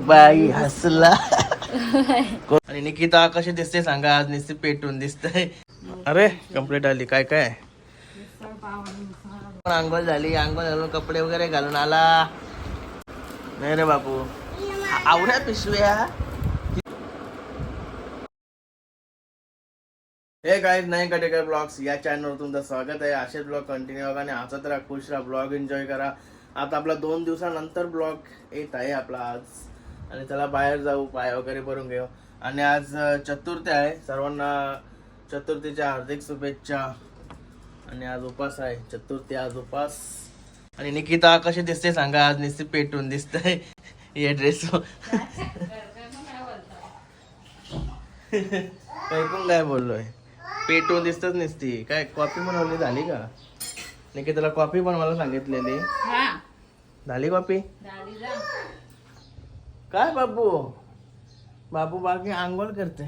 बाई हसला. आणि निकिता कशी दिसते सांगा, आज निस्ती पेटून दिसतंय. अरे कंप्लीट आली. काय काय आंघोळ झाली, आंघोळ घालून कपडे वगैरे घालून आला. नाही रे बापू, आवड्या पिशव्या. हे गाईज, नाही कटेकर ब्लॉग्स या चॅनलवर तुमचं स्वागत आहे. असेच ब्लॉग कंटिन्यू बघा आणि हसत राहा, खुश राहा, ब्लॉग एन्जॉय करा. आता आपला 2 दिवसानंतर ब्लॉग येत आहे आपला आज. आणि चला बाहेर जाऊ, पाय वगैरे भरून घेऊ. आणि आज चतुर्थी आहे. सर्वांना चतुर्थीच्या हार्दिक शुभेच्छा. आणि आज उपास आहे, चतुर्थी आज उपास. आणि निकिता कशी दिसते सांगा, आज निस्ती पेटून दिसतंय या ड्रेस. काय बोललोय, पेटून दिसतच नसती. काय कॉफी बनवली झाली का? निकिताला कॉफी बनवायला सांगितलेली, झाली कॉफी? काय बाबू बाबू बाकी आंघोळ करते.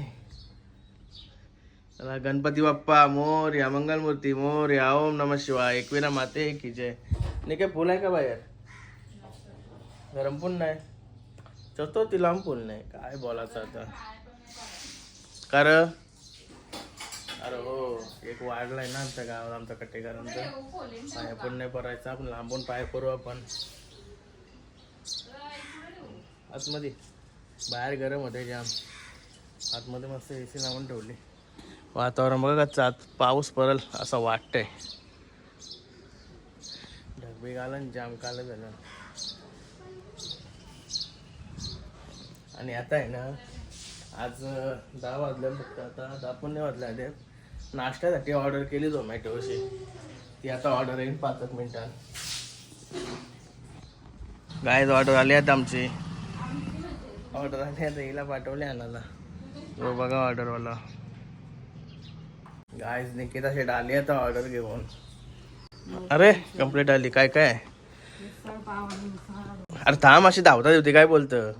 चला, गणपती बाप्पा मोरया, मंगलमूर्ती मोरया, ओम नमः शिवाय, एकविरा माते की जय. नाही काय फुल आहे का बाहेर? गरम पण नाही, चतुर्थी लांब फुल नाही. काय बोलायचं आता कर. अरे हो, एक वाढलाय ना आमच्या गावात, आमचा कटेकरांचा. पाया पण नाही पडायचा, आपण लांबून पाय करू आपण. आतमध्ये बाहेर गरम होते जाम, आतमध्ये मस्त एसी लावून ठेवली. वातावरण बघा का, पाऊस पडेल असं वाटतंय. ढगबी आलं जाम काल झालं. आणि आता आहे ना, आज 10 वाजले फक्त. आता 10 पण नाही वाजले आले. नाश्त्यासाठी ऑर्डर केली झोमॅटोशी, ती आता ऑर्डर येईल 5 मिनिटात. गायज ऑर्डर आली आहेत आमची, ऑर्डर आली आता, हिला पाठवले आणायला. तो बघा ऑर्डरवाला. गायज निकिता शेट आली आता ऑर्डर घेऊन. अरे कंप्लीट आली. काय काय? अरे थांब, अशी धावतात होती. काय बोलतं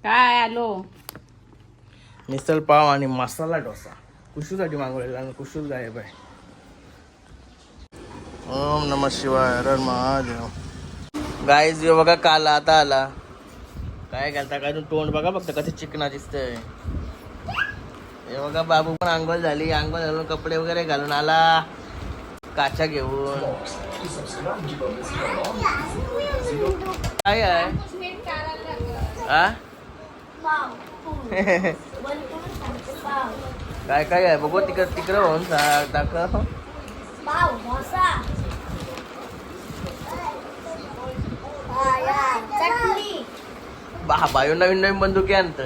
काय आलो? मिसल पाव आणि मसाला डोसा कुशूसाठी मागवलेला आणि कुशूच गायब आहे. ओम नमः शिवाय, हर महादेव. गाईज बघा, काल आता आला. काय घालता काय, तोंड बघा फक्त कधी चिकना दिसतंय. हे बघा, बाबू पण आंघोळ झाली, आंघोळ घालून कपडे वगैरे घालून आला, काचा घेऊन. काय आहे काय काय आहे बघू, तिकडं होऊन दाखव. बाबा नवीन नवीन बंदुकी आणत.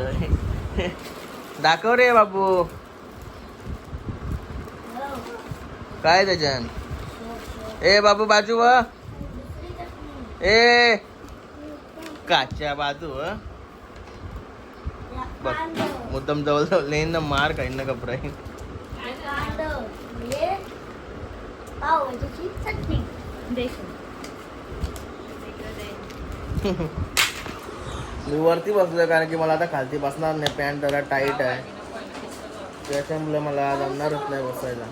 दाखव रे बाबू, काय त्याच्यान? ए बाबू बाजू व, ए काच्या बाजू व. बघ, मुद्दम जवळ जवळ लेन ना, मार काही ना कपडे. मी वरती बसलोय कारण की मला आता खालती बसणार नाही, पॅन्ट जरा टाईट आहे, त्याच्यामुळे मला जमणारच नाही बसायला.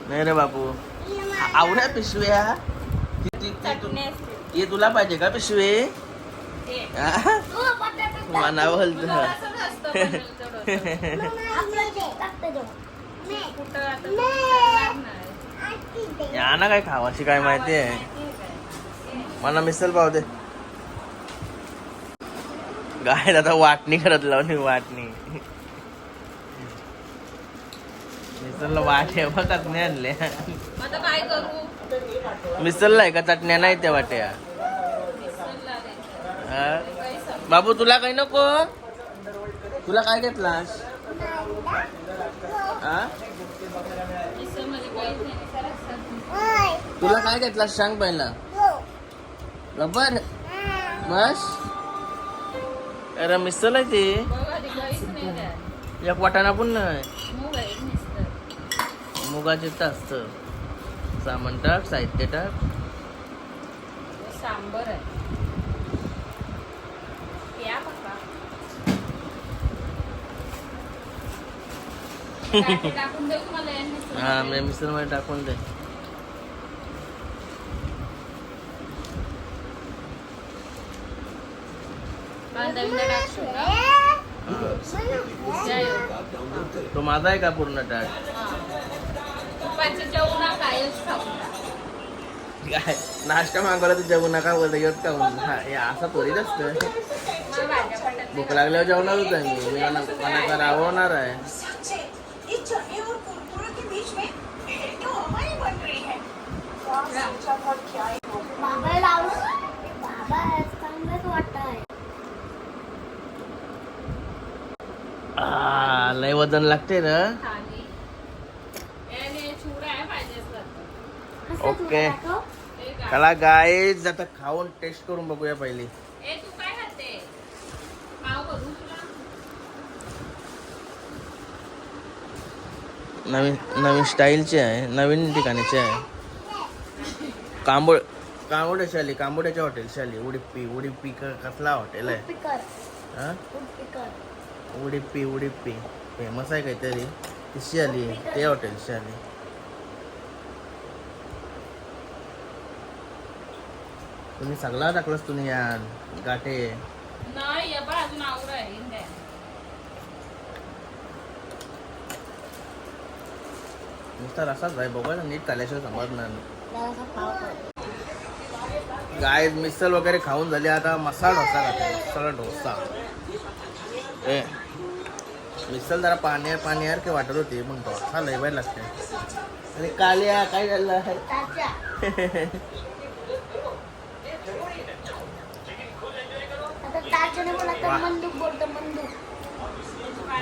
नाही रे बापू, आवड्या पिशव्या. ती तुला पाहिजे का पिशवी? मना बोलत या ना, काय खावाशी काय माहिती आहे मला. मिसल पाव दे. गाय आता वाटणी करत लावली, वाटणी. मिसलला वाट्या बघ चटण्या आणल्या. मिसलला आहे का चटण्या? नाही त्या वाट्या. बाबू तुला काही नको? तुला काय घेतलास? तुला काय घेतलास सांग पहिला. रबर बस. अरे मिसल आहे ते, एक वाटाणा पण नाही. मुगाचे असत. सामान टाक, साहित्य टाक. सांबर आहे. हा, मी मिसळ मध्ये टाकून दे. कांदा बिंदा टाकतो का? जय हो. तो माझा आहे का पूर्ण टाट? पप्पाचं जेवण कायच खाऊ. काय नाश्ता मागवला तर जेवू नका बोलत येत का हे असं थोडीच असतं. मला भाज्या पटत भूक लागल्यावर जेवणार होतं मी मला राबवणार आहे. इस चने और कुरकुरे के बीच में क्यों हमारी बन रही है? सोचा था क्या बाबा लावू बाबा चांगलंच वाटतंय. लय वजन लागते ना. थाली. याने चुरा आहे पाहिजे असलं. ओके. ते का? चला गाईज आता खाऊन टेस्ट करून बघूया पहिली. ए तू काय खाते? पाव करू तुला? नवीन स्टाईलचे आहे, नवीन ठिकाणीचे आहे. कांबोड्याची आली, कांबोड्याच्या हॉटेलची आली. उडीपी कसला हॉटेल आहे? पिकर हा पिकर उडीपी फेमस आहे काहीतरी. तिची आली, ते हॉटेलची आली. तुम्ही सगळा टाकलास तुम्ही यार गाठे. नाही या बा अजून आवरा आहे इंद्या. नुसता रसाच आहे बघा नीट काल्याशिवाय समजणार नाही. जरासा पाव कर. गाय मिसल वगैरे खाऊन झाली. आता मसाला डोसा खाते. मसाला डोसा ए मिसल जरा पाण्यावर की वाटत होती पण डोसा लय बाय लागते. आणि काल्या काय झालं आहे? ताजा आता ताजाने मला तर मंदूक बोलतो मंदूक.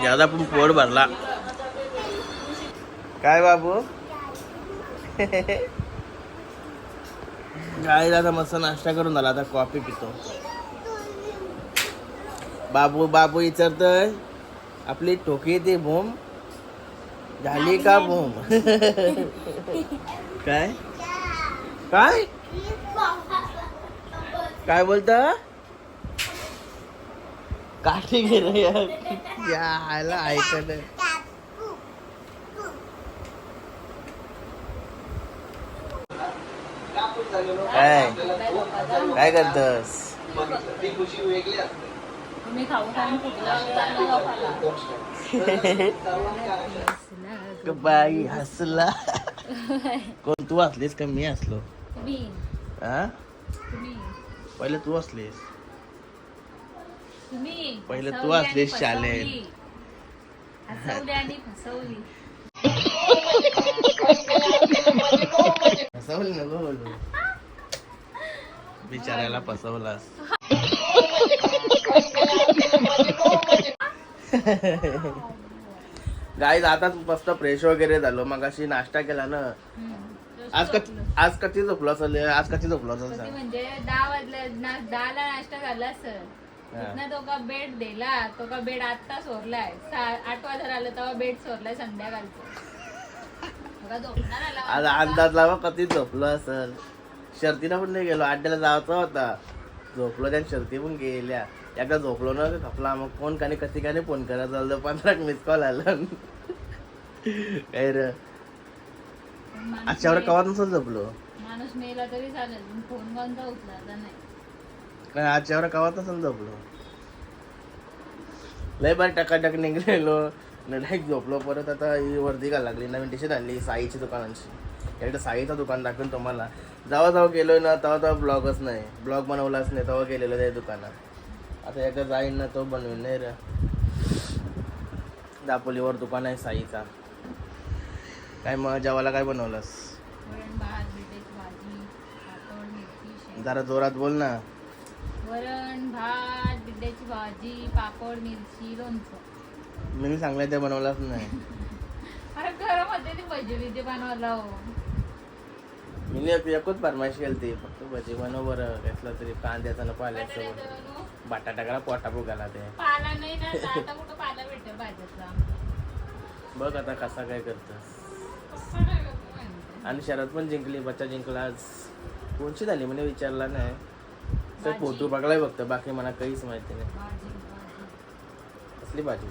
ज्यादा पण पोट भरला. काय बाबू गाय आता मस्त नाश्ता करून झाला. आता कॉफी पितो. बाबू विचारतोय आपली टोकी ती भूम झाली का भूम? काय काय काय बोलता? काठी गेलं यायला ऐकत. काय करतस? तुम्ही खाऊ खाऊन फुगला बाई हसला. कोण तू हसलीस का मी हसलो? तुम्ही हा तुम्ही पहिले तू हसलीस. तुम्ही पहिले तू फसवली असलीस आणि शाळेत. फसवली. हसवली आणि फसवली. फसवली नको बोलू. बिचाऱ्याला फसवलास. गाईज आता मस्त फ्रेश वगैरे झालो. मग अशी नाश्ता केला ना. आज कधी झोपलो असेल? आज कधी झोपलो असेल कधी सांग? म्हणजे 10 वाजले 10ला नाश्ता झाला सर. तिथनं तो का बेड दिला. तो का बेड आत्ता सोरलाय. 8 वाजता आलं तेव्हा बेड सोरलाय संध्याकाळचं. बघा झोपणार आला. आज अंदाज लावा कधी झोपलो असेल. शर्तीला पण नाही गेलो. अड्ड्याला जायचा होता. झोपलो त्या शर्ती पण गेल्या. एकदा झोपलो ना खपला. मग फोन काने कधी काने फोन करा चालतं. 15 मिस कॉल आलं. काय रे आजच्यावर कवा नसेल झोपलो. माणूस मेला तरी चालेल फोन बंद उचलायचा नाही. काय आजच्यावर कवा नसेल झोपलो. लय बार टकाटक निघलेलो. डायरेक्ट झोपलो. परत आता ही वर्दी घालायला लागली. नवीन टी शर्ट आणली साईची दुकानांची. एकदा साईचं दुकान दाखवून तुम्हाला. जेव्हा गेलोय ना तेव्हा ब्लॉगच नाही. ब्लॉग बनवलाच नाही. तेव्हा गेलेलो त्या दुकानात. आता एकदा जाईन ना तो बनवेन नाही रे. दापोलीवर दुकान आहे साईचा. काय मग जेवायला काय बनवलंस? वरण भात बटाट्याची भाजी पापड मिरची शेंग. जरा जोरात बोल ना. वरण भात बटाट्याची भाजी पापड मिरची लोणचं. मी सांगलं ते बनवलंच नाही. अरे घरामध्ये ती भजी बिजी बनवायला हो. मी एकच फरमाईश केली ती फक्त भजी बनव बरं. घेतलं तरी कांद्याचं पाल्याचं बटाट्याचं बनवू. बटाटा करा पोटा फुगाला ते. पाला नाही ना आता कुठं पाला भेटेल भाज्याचा. बघ आता कसा काय करतस. पप्पा काय करतो माहिती? आणि शरद पण जिंकली. बच्चा जिंकला आज. कोणची झाली म्हणे विचारला नाही. तर भाजी. फोटो बघलाय फक्त. बाकी मला काहीच माहिती नाही. भाजी कसली भाजी?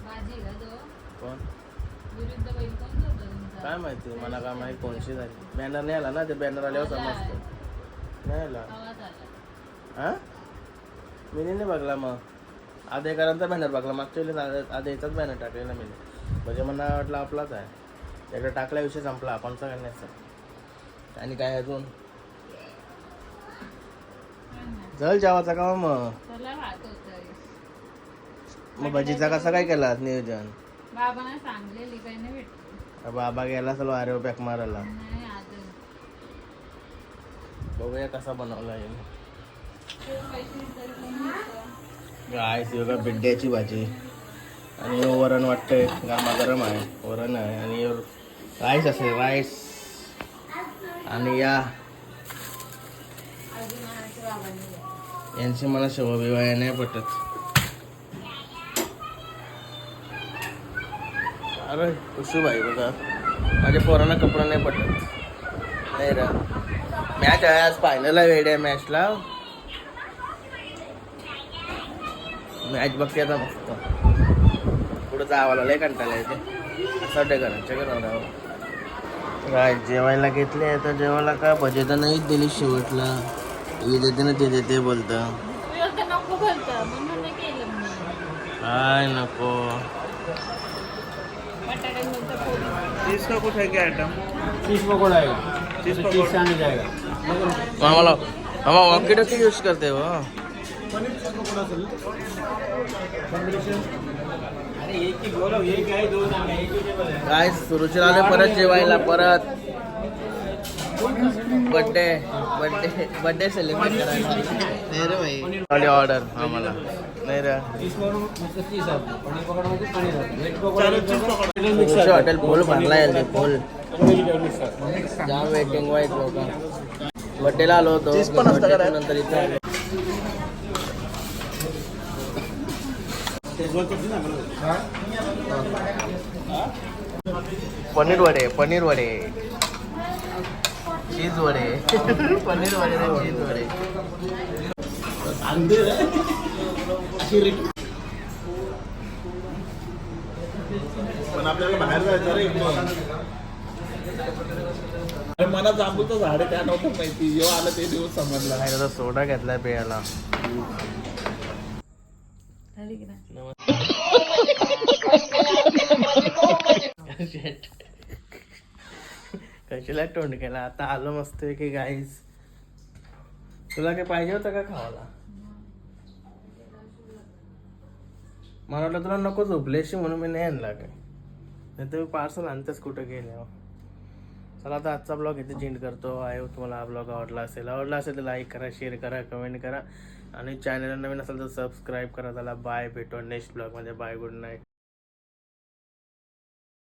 भाजी का तो कोण विरुद्ध बैल कोण होतं तुमचा? काय माहिती मला. काय माहिती कोणची झाली. बॅनर नाही आला ना. ते बॅनर आल्यावर समजतं. नाही आला. आवाज आला. हा मी नाही बघला मग आधा एकांचा बॅनर बघला मागच्या वेळेस आधा याचाच बॅनर टाकलेला मी म्हणजे मला वाटलं आपलाच आहे त्याकडे टाकल्या विषय संपला आपणचा काय नाही सर आणि काय अजून जल जेवायचा का मग त्याला राहत होतं मग भजीचा कसं काय केला नियोजन बाबांना सांगलेली काही नाही भेटत बाबा गेला चलो आरे पॅक मारायला नाही अजून बघूया कसा बनवला येईल पैसे तरी कोण देतं? काय बघा बिड्ड्याची भाजी आणि वरण वाटतंय गरमागरम आहे वरण आहे आणि राईस असेल राईस आणि या अजून आणायचं बाबांनी द्या. यांची मला शिवविवाह नाही पटत अरे खुशू भाई बघा माझ्या पोरांना कपडा नाही पटत नाही रा मॅच आहे आज फायनल आहे वेड्या मॅचला मॅच बघते आता मस्त पुढं जावाला लय कंटाळा येते असं वाटतं घराच्या घरावर काय जेवायला घेतले तर जेवायला का भजे तर नाहीच दिली शेवटला हे देते ना ते देते बोलतं तुम्ही होतं नको बोलतं म्हणून नाही केलं मी काय नको बटाट्यांचं पोळी चीज का कुछ है क्या आइटम चीज पकौड़ा है चीज चीज पकौड़ा से आने जाएगा मामाला मामा वॉकी टॉकी यूज करते हो अरे एक ही बोलो एक है दो नाम है एक ही टेबल है काय सुरुचीला आले परत जेवायला परत बर्थडे बर्थडे बर्थडे सेलिब्रेट करायला नाही रे भाई वाली ऑर्डर आम्हाला नाही रे चीज पकौड़ा मतलब चीज है पनीर पकौड़ा मतलब पनीर है वेज चलो चीज पकौड़ा पकौड़ा तुमचं हॉटेल फुल भरला आहे फुल वेजिटेबल मिक्स जाम वेटिंग वाईट लोक बर्थडेला आलो होतो चीज पण असतं का रे? नंतर इथे आलो. पनीर वडे चीज वडे पनीर वडे नाही चीज वडे पण आपल्याला बाहेर जायचं रे अरे मला जांभूचं झाड आहे त्या नव्हतं माहिती जेव्हा आलं ते दिवस समजला नाही आता सोडा घेतलाय पेयाला झाली की नाही? कशाला तोंड केला आता आलो मस्त की गाईज तुला काय पाहिजे होतं का खावाला मला वाटलं तुला नको झोपल्याशी म्हणून मी नाही आणला काय नाही तर पार्सल आणतेच कुठं गेले चला आता आजचा ब्लॉग इथे चेंज करतो आहे तुम्हाला हा ब्लॉग आवडला असेल तर लाईक करा शेअर करा कमेंट करा आणि चॅनलला नवीन असेल तर सबस्क्राईब करा त्याला बाय भेटू नेक्स्ट ब्लॉगमध्ये बाय गुड नाईट